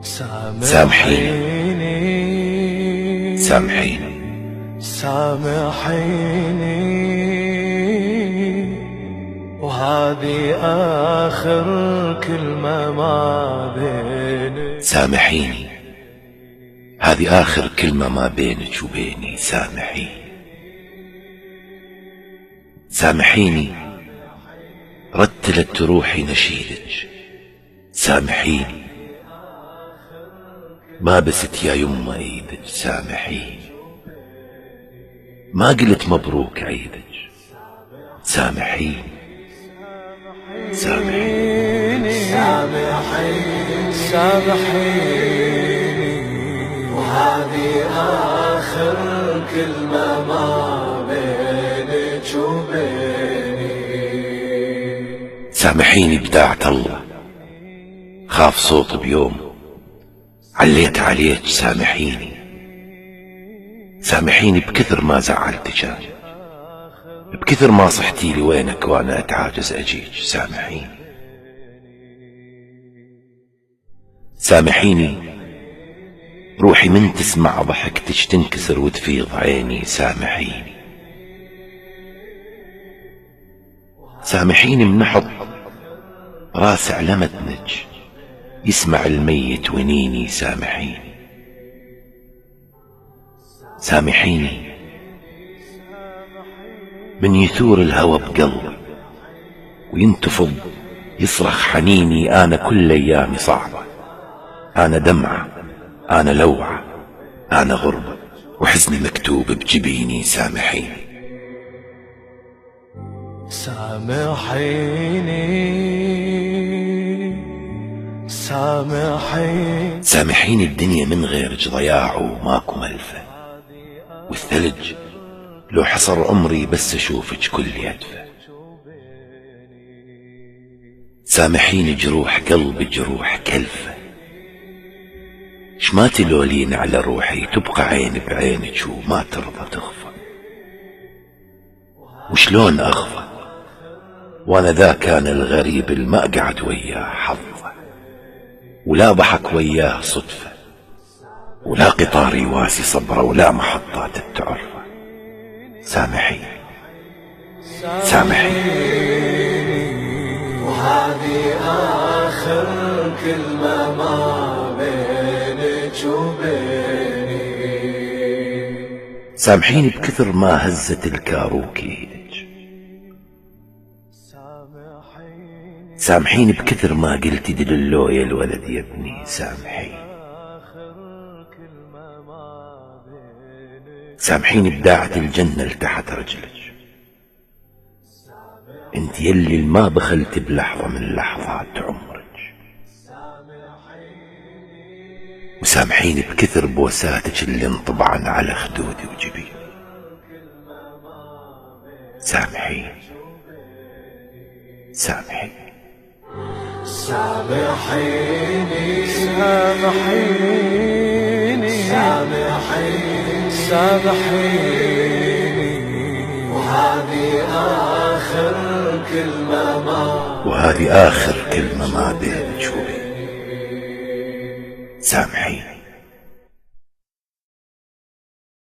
سامحيني سامحيني سامحيني، وهذه آخر كلمة ما بيني. سامحيني، هذه آخر كلمة ما بينك وبيني. سامحيني سامحيني، رتلت روحي نشيدك. سامحيني، ما بست يا يمه ايدك. سامحيني، ما قلت مبروك عيدك. سامحيني سامحيني سامحيني سامحيني، وهذه آخر كلمة ما بينك وبيني. سامحيني بداعة الله، خاف صوت بيوم عليت عليك. سامحيني سامحيني، بكثر ما زعلتك أنا، بكثر ما صحتي لي وينك وانا اتعاجز اجيك. سامحيني سامحيني، روحي من تسمع ضحكتك تنكسر وتفيض عيني. سامحيني سامحيني، منحط راس على متنك يسمع الميت ونيني. سامحيني سامحيني، من يثور الهوى بقلبي وينتفض يصرخ حنيني. انا كل ايامي صعبة، انا دمعة، انا لوعة، انا غربة، وحزني مكتوب بجبيني. سامحيني سامحيني سامحيني سامحيني، الدنيا من غيرك ضياع وماكو ملفة، والثلج لو حصر عمري بس اشوفك كل يدفة. سامحيني، جروح قلبي جروح كلفة، شما تلولين على روحي تبقى عين بعينك وما ترضى تخفى. وشلون اغفى وانا ذا كان الغريب الما قعد وياه حظه، ولا ضحك وياه صدفة، ولا قطار يواسي صبره، ولا محطات التعرفة. سامحيني سامحيني، وهذه آخر كلمة ما بينك وبيني. سامحيني، بكثر ما هزت الكاروك ايدك. سامحيني، بكثر ما قلتي دللو يا الولد يا ابني. سامحيني سامحيني، بداعة الجنة لتحت رجلك، انت يلي ما بخلت بلحظة من لحظات عمرك. وسامحيني بكثر بوساتك اللي انطبعن على خدودي وجبيني. سامحيني سامحيني سامحيني سامحيني سامحيني سامحيني، وهذه آخر كلمة ما بينك وبيني. سامحيني